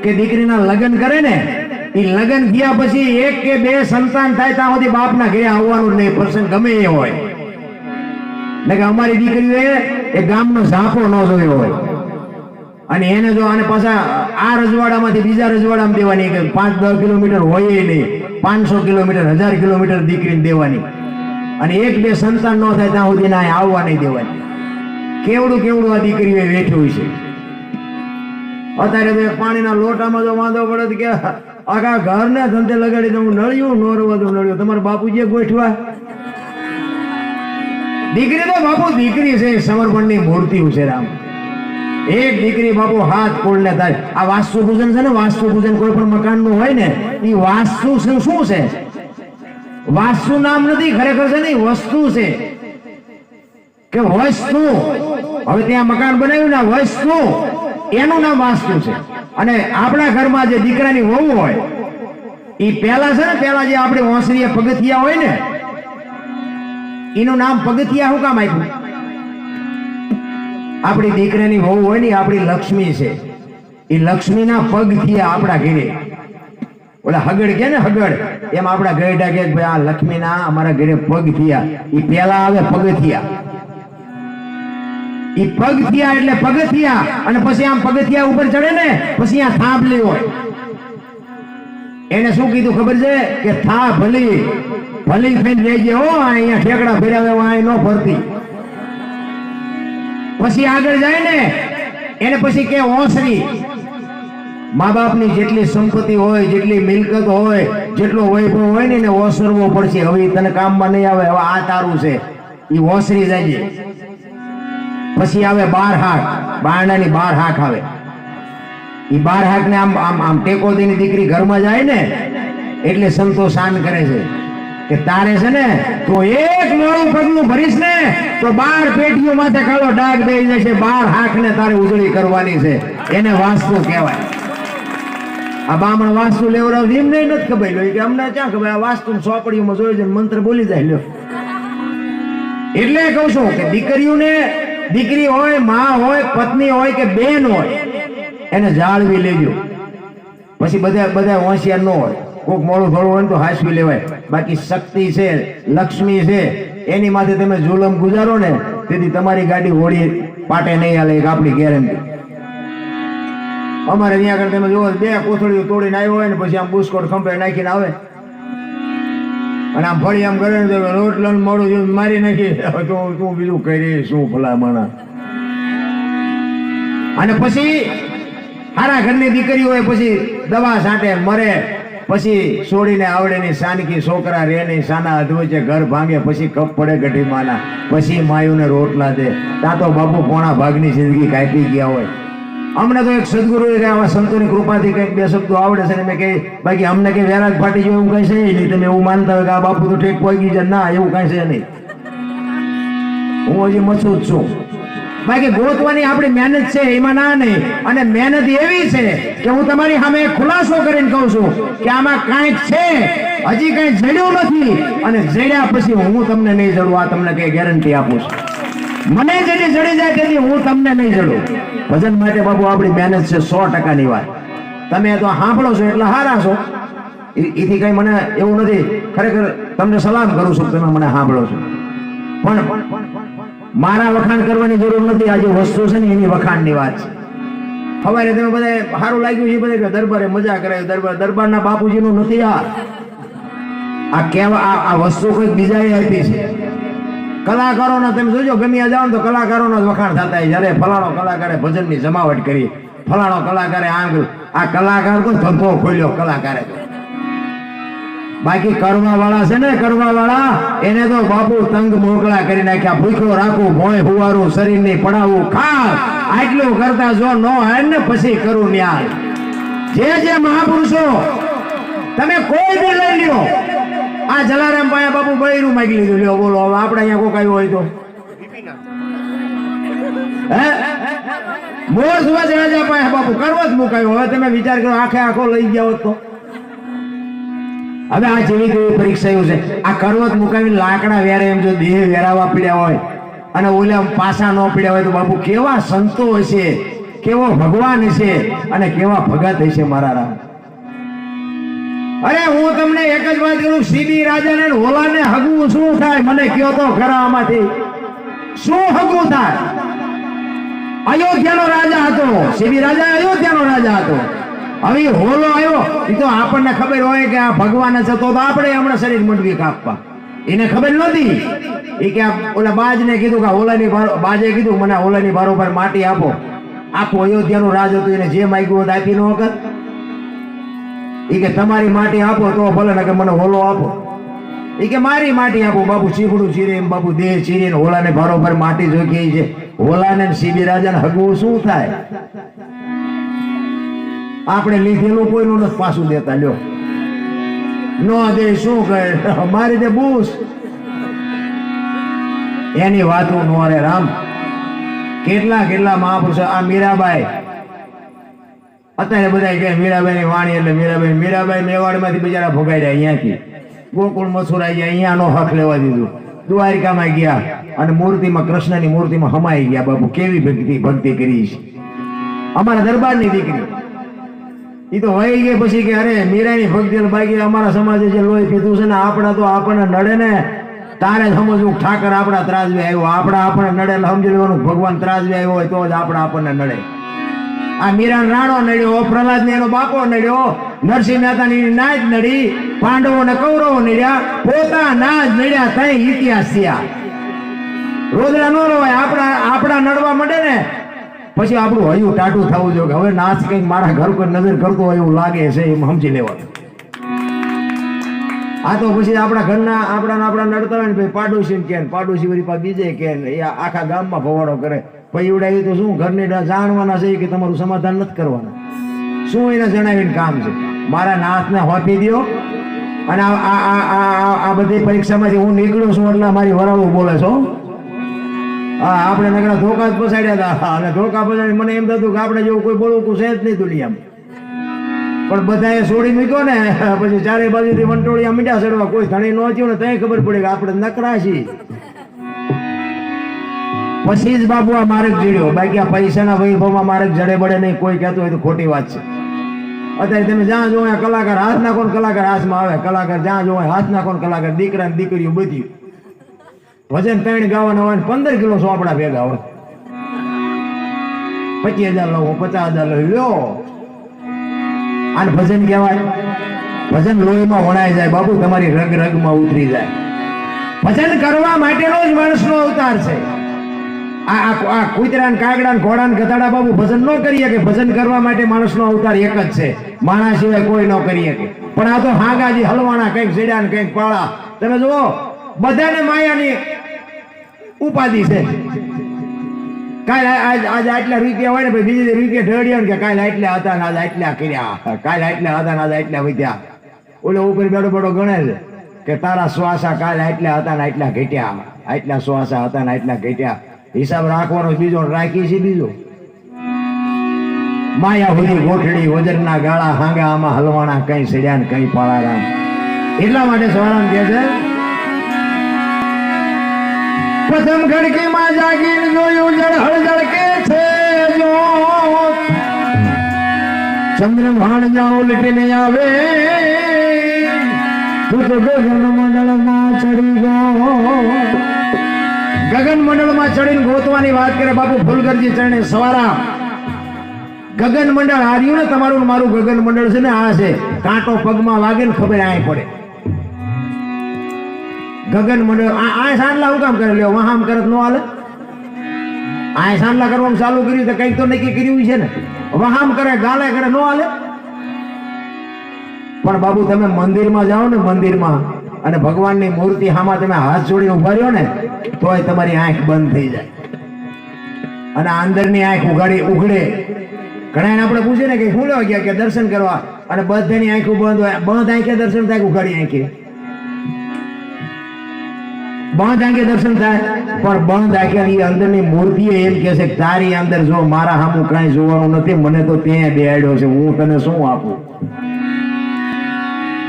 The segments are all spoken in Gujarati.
કે દીકરીના લગ્ન કરે ને, એ લગ્ન થયા પછી એક કે બે સંતાન થાય ત્યાં સુધી બાપના ઘરે આવવાનું નહીં, પ્રસંગ ગમે એ હોય. એટલે કે અમારી દીકરીએ એ ગામનો ઝાંખો ન જોયો હોય અને એને જો આને પાછા આ રજવાડામાંથી બીજા રજવાડામાં દેવાની, કે 5-10 કિલોમીટર હોય નહીં, 500 કિલોમીટર 1000 કિલોમીટર દીકરીને દેવાની, અને એક બે સંતાન ન થાય ત્યાં સુધી ના આવવા નહીં દેવાની. કેવડું કેવડું આ દીકરીઓ વેઠ્યું છે. અત્યારે તો પાણીના લોટામાં જો વાંધો પડે કે આખા ઘરને ધંધે લગાડી દઉં, નળિયું નોરવતું નળિયું. તમારા બાપુજીએ ગોઠવા દીકરી તો બાપુ દીકરી છે, સમર્પણની મૂર્તિ છે. રામ એક દીકરી બાપુ હાથ કોળને થાય. આ વાસ્તુ પૂજન છે ને, વાસ્તુ પૂજન કોઈ પણ મકાન નું હોય ને, એ વાસ્તુ શું છે? વાસ્તુ નામ નથી, ખરેખર છે ને વસ્તુ છે, કે વસ્તુ. હવે ત્યાં મકાન બનાવ્યું ને, વસ્તુ એનું નામ વાસ્તુ છે. અને આપણા ઘરમાં જે દીકરાની વહુ હોય એ પેલા છે ને, પેલા જે આપણે ઓસરીએ પગથિયા હોય ને, એનું નામ પગથિયા શું કામ આપ્યું? આપણી દીકરાની વહુ હોય ને, આપણી લક્ષ્મી છે, એ લક્ષ્મીના પગથિયા આપણા ઘરે. ઓલા હગડ કે ને, હગડ એમ આપણા ગયડા કે ભાઈ આ લક્ષ્મીના અમારા ઘરે પગથિયા. એ પેલા આવે પગથિયા, એ પગથિયા એટલે પગથિયા. અને પછી આમ પગથિયા ઉપર ચડે ને, પછી આ થાંભલી હોય. એને શું કીધું ખબર છે? કે થા ભલી ભલી થઈને રહેજે હો, અહીંયા ઠેકડા ફેરાવે અહીં ન ફરતી. પછી આગળ જાય ને, એને પછી કે ઓસરી. મા બાપની જેટલી સંપત્તિ હોય, જેટલી મિલકત હોય, જેટલો વૈભવ હોય ને, એને ઓસરવો પડશે. હવે તને કામમાં નહીં આવે, હવે આ તારું છે, એ ઓસરી જાય. પછી આવે 12 હાક, બારણાની 12 હાક આવે. એ 12 હાક ને આમ આમ આમ ટેકો દઈને દીકરી ઘરમાં જાય ને, એટલે સંતોષ આન કરે છે કે તારે છે ને, તો એક મોડું પગલું ભરીશ ને તો 12 પેટીઓ માથે કાળો ડાઘ દઈ જશે. 12 હાક ને તારે ઉજળી કરવાની છે. એને વાસ્તુ કહેવાય. આ બામણ વાસ્તુ લેવડાવ એમ નહીં નથી ખબર, કે અમને ક્યાં ખબર? આ વાસ્તુ ચોપડીઓમાં જોઈ છે, મંત્ર બોલી જાય. લ્યો એટલે કહું છું કે દીકરીઓને, દીકરી હોય, માં હોય, પત્ની હોય કે બેન હોય, એને જાળવી લેજો. પછી બધા હોશિયાર ન હોય, કોઈક મોડું થોડું હોય ને તો હાસવી લેવાય. બાકી શક્તિ છે, લક્ષ્મી છે, એની માથે તમે જુલમ ગુજારો ને, તેથી તમારી ગાડી હોડી પાટે નહીં હાલે, એક આપણી ગેરંટી. અમારે ત્યાં આગળ તમે જોવો 2 કોથળીઓ તોડીને આવ્યો હોય ને, પછી આમ બુસ્કોટ ખંભે નાખીને આવે અને આમ ફળી આમ કરે ને, રોટલા મોડું મારી નાખી. તું બીજું કરી શું ભલામણા. અને પછી સારા ઘરની દીકરી હોય, પછી દવા છાંટે મરે, પછી છોડીને આવડે ની સાનકી છોકરા રે નહીં, સાના અધવચે ઘર ભાંગે, પછી કપ પડે ગઢી માના, પછી માયુને રોટલા દે. ત્યાં તો બાપુ પોણા ભાગની જિંદગી કાપી ગયા હોય. અમને તો એક સદગુરુ આવા સંતોની કૃપાથી કંઈક 2 શબ્દો આવડે છે ને, મેં કહી બાકી અમને કઈ વેરાગ ફાટી ગયો એવું કઈ છે નહીં. તમે એવું માનતા હોય કે આ બાપુ તો ઠેક પહોંચી જાય, ના એવું કઈ છે નહીં. હું હજી મસૂદ છું. બાકી ગોતવાની આપણી મહેનત છે, એમાં ના નહીં. અને મહેનત એવી છે કે હું તમારી સામે ખુલાસો કરીને કહું છું કે આમાં કાંઈક છે, હજી કઈ જડ્યું નથી, અને જડ્યા પછી હું તમને નહીં જડું. આ તમને કઈ ગેરંટી આપું છું. મને જેથી જડી જાય તેથી હું તમને નહીં જડું. ભજન માટે બાબુ આપણી મહેનત છે 100%ની વાત. તમે તો સાંભળો છો એટલે હારા છો, એથી કઈ મને એવું નથી. ખરેખર તમને સલામ કરું છું, તમે મને સાંભળો છો. પણ મારા વખાણ કરવાની જરૂર નથી. આ જે વસ્તુ છે ને, એની વખાણની વાત છે. સવારે તમે બધા સારું લાગ્યું છે, બધા દરબારે મજા કરાવી. દરબારના બાપુજીનું નથી. આ કેવા આ વસ્તુ કોઈ બીજાએ આપી છે. કલાકારોના તમે જોજો, ગમ્યા જાઓ ને તો કલાકારોના જ વખાણ થતા. જયારે ફલાણો કલાકારે ભજનની જમાવટ કરી, ફલાણો કલાકારે આ કલાકાર તો ધંધો ખોલ્યો કલાકારે. બાકી કરવા વાળા છે ને, કરવા વાળા એને તો બાપુ તંગ મોકળા કરી નાખ્યા. ભૂખ્યો રાખવું, ભોય હુવારું, શરીરની પડાવવું, ખાવ આટલું કરતા જો ન હોય ને, પછી કરું ન્યાય. જે મહાપુરુષો તમે કોઈ બી લઈ લ્યો. આ જલારામ ભાઈ બાપુ બૈરું માગી લીધું. લ્યો બોલો, હવે આપણે અહીંયા કોઈ આવ્યો હોય તો મોર સુવાજ રાજા પાસે બાપુ કરવો જ મુકાયો. હવે તમે વિચાર કરો, આખો લઈ ગયા હોત તો. હવે આ જેવી કેવી પરીક્ષાઓ છે. આ કરવત મુકાવીને લાકડા વેરે, એમ જો દેહ વેરાવા પીડ્યા હોય અને ઓલા પાસા ન પીડ્યા હોય તો બાપુ કેવા સંતો હશે. કેવો ભગવાન છે અને કેવા ભગત હશે મારા રામ. અરે હું તમને એક જ વાત કરું, સીબી રાજાને હોલાને હગવું શું થાય મને કયો તો ખરા, આમાંથી શું હગવું થાય? અયોધ્યાનો રાજા હતો, સીબી રાજા અયોધ્યાનો રાજા હતો. હવે હોલો આવ્યો એ તો આપણને ખબર હોય કે આ ભગવાન છે, તો આપણે હમણાં શરીર મંડવી કાપવા. એને ખબર નહોતી એ કે ઓલા બાજને કીધું કે હોલાની બાજે કીધું મને હોલાની બારોબાર માટી આપો. આખું અયોધ્યાનું રાજ હતું, એને જે માંગ્યું હતું આપી ન વખત. એ કે તમારી માટી આપો તો ભલે, ને કે મને હોલો આપો. એ કે મારી માટી આપો. બાપુ ચીકડું ચીરે, બાપુ દેહ ચીરે, હોલાને બારોબાર માટી જોઈ છે. હોલાને સીબી રાજાને હગવું શું થાય? આપણે લીધેલું કોઈનું નથી પાછું દેતા. લ્યો નો દે શું કહે મારી દે બૂસ, એની વાતો નો રે રામ. કેટલા કેટલા મહાપુરુષો, આ મીરાબાઈ અત્યારે બધા કે મીરાબાઈ ની વાણી એટલે મીરાબાઈ મેવાડ માંથી બિચારા ભોગાડ્યા, અહીંયાથી ગોકુળ મથુરા ગયા, અહીંયાનો હક લેવા દીધું. દ્વારિકામાં ગયા અને મૂર્તિમાં, કૃષ્ણની મૂર્તિમાં હમાઈ ગયા. બાપુ કેવી ભક્તિ કરી છે અમારા દરબારની દીકરી. એ તો વહી ગઈ પછી કે અરે મીરાની ભક્તિ બાકી અમારા સમાજે જે લોહી પીધું છે ને, આપણા તો આપણને નડે ને, તારે સમજવું ઠાકર આપણા ત્રાજવે આવ્યો. આપણને નડે એટલે સમજી લેવાનું ભગવાન ત્રાજવે આવ્યો હોય તો જ આપણને નડે. આ મીરા રાણો નડ્યો, પ્રહલાદ ને એનો બાપો નડ્યો, નરસિંહ મહેતાની નાચ નડી, પાંડવો ને કૌરવો નડ્યા, પોતાના જ નડ્યા. તઈ ઇતિહાસ થયા. રોદડા નો રોવાય. આપણા નડવા માંડે ને પછી આપણું હયું ટાટું થવું જોઈએ. હવે નાચ કઈક મારા ઘર પર નજર કરતો હોય એવું લાગે છે, એમ સમજી લેવાનું. આ તો પછી આપણા ઘરના આપણા નડતા હોય ને ભાઈ પાડોશી કે પાડોશી વળી પા બીજે કે એ આખા ગામમાં ભવાડો કરે. પછી ઉડાવી તો શું ઘરની જાણવાના છે કે તમારું સમાધાન નથી કરવાના. શું એને જણાવીને કામ છે? મારા નાથને હોપી દો. અને આ બધી પરીક્ષામાંથી હું નીકળ્યો છું એટલે મારી વરાળું બોલે છો. હા, આપણે નગરા ધોકા જ પસાડ્યા હતા અને ધોકા પસાડી મને એમ થતું કે આપણે જેવું કોઈ બોલવું છે જ નહીં દુનિયામાં. પણ બધાએ છોડી મૂક્યો ને પછી ચારે બાજુથી વંટોળિયા મીઠા ચડવા. કોઈ ધણી ન થયું ને ત્યાં ખબર પડી કે આપણે નકરા છીએ. પછી જ બાબુ આ માર્ગ જીડ્યો. બાકી આ પૈસાના વૈભવમાં માર્ગ જડે બડે નહીં. કોઈ કહેતું હોય તો ખોટી વાત છે. અત્યારે તમે જ્યાં જોવો કલાકાર હાથ નાખો ને કલાકાર હાથમાં આવે. કલાકાર જ્યાં જોવો હાથ નાખો ને કલાકાર, દીકરા ને દીકરીઓ બધી ભજન 3 ગાવાના હોય 15 કિલો સોપડા ભેગા હોય. 25,000 લો, 50,000 લો. આને ભજન કહેવાય? ભજન લોહીમાં વણાઈ જાય બાબુ, તમારી રગ રગમાં ઉતરી જાય. ભજન કરવા માટેનો જ માણસનો અવતાર છે. આ કૂતરા ને કાગડા ને ઘોડા ને ગધાડા બાબુ ભજન ન કરી શકે. ભજન કરવા માટે માણસનો અવતાર એક જ છે, માણસ સિવાય કોઈ ન કરી શકે. પણ આ તો હાગાજી હલવાના, કંઈક જેડા ને કંઈક પાળા. તમે જુઓ બધાને માયાની ઉપાધિ છે. કાલે આજ આટલા રૂપિયા હોય ને ભાઈ, બીજી રૂપિયા ઢળ્યા ને કે કાલે આટલા હતા ને આજ આટલા કર્યા, કાલે આટલા હતા ને આજ આટલા વધ્યા. ઓલો ઉપર બેડો બેડો ગણે છે કે તારા શ્વાસા કાલે આટલા હતા ને આટલા ઘટ્યા, આટલા શ્વાસા હતા ને આટલા ઘટ્યા. હિસાબ રાખવાનો બીજો રાખી છે. બીજો માયા હુધી ગોઠડી, વજરના ગાળા હાંગા, આમાં હલવાણા, કઈ સડ્યા ને કઈ પાળા. એટલા માટે સવારામ કહે છે પ્રથમ ખડકીમાં જાગીને જોયું જળહળ ઝળકે છે જો, ચંદ્રભાણ જાઓ લીટીને આવે, તું તો ગગન મંડળમાં ચડી ગયો. ગગન મંડળમાં ચડીને ગોતવાની વાત કરે બાપુ ફૂલગરજી ચરણે સવારા. ગગન મંડળ હાર્યું ને તમારું મારું ગગન મંડળ છે ને, આ છે કાંટો પગમાં વાગે ને ખબર આય પડે. ગગન મંડળ આ સાંડલા હું કામ કરે? લ્યો વહામ કરત નો હાલે. આ સાંડલા કરવાનું ચાલુ કર્યું તો કઈક તો નક્કી કર્યું છે ને. વહામ કરે, ગાલે કરે, નો હાલે. પણ બાબુ તમે મંદિરમાં જાઓ ને, મંદિરમાં અને ભગવાનની મૂર્તિ સામે તમે હાથ જોડીને ઉભા રહ્યો ને, તોય તમારી આંખ બંધ થઈ જાય અને અંદરની આંખ ઉઘડે. ઘણા આપણે પૂછે ને કે શું લેવા ગયા કે દર્શન કરવા, અને બધાની આંખો બંધ હોય. બંધ આંખે દર્શન થાય, ઉઘાડી આંખે બંધ આંખે દર્શન થાય. પણ બંધ આંખે અંદરની મૂર્તિ એમ કે છે તારી અંદર જો મારા સામું કાંઈ જોવાનું નથી, મને તો ત્યાં બેહાડ્યો છે, હું તને શું આપું?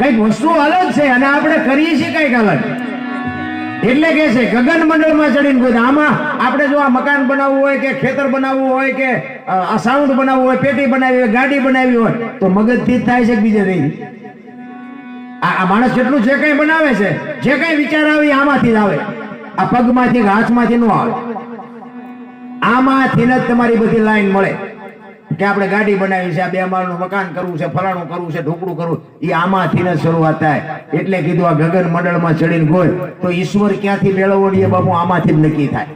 કઈક વસ્તુ અલગ છે અને આપણે કરીએ છીએ કઈક અલગ. એટલે કે છે ગગન મંડળમાં ચડીને કોઈ આમાં આપણે જો આ મકાન બનાવવું હોય કે ખેતર બનાવવું હોય કે આ સાઉન્ડ બનાવવું હોય, પેટી બનાવી હોય, ગાડી બનાવી હોય તો મગજથી જ થાય છે કે બીજે નહીં? આ માણસ જેટલું જે કઈ બનાવે છે, જે કઈ વિચાર આવે આમાંથી જ આવે. આ પગમાંથી હાથમાંથી ન આવે, આમાંથી જ તમારી બધી લાઈન મળે કે આપણે ગાડી બનાવી છે, આ 2 માળનું મકાન કરવું છે, ફલાણું કરવું છે, ઢોકળું કરવું, એ આમાંથી જ શરૂઆત થાય. એટલે કીધું આ ગગન મંડળમાં ચડીને ગોય તો ઈશ્વર ક્યાંથી મેળવવો એ બાપુ આમાંથી જ નક્કી થાય.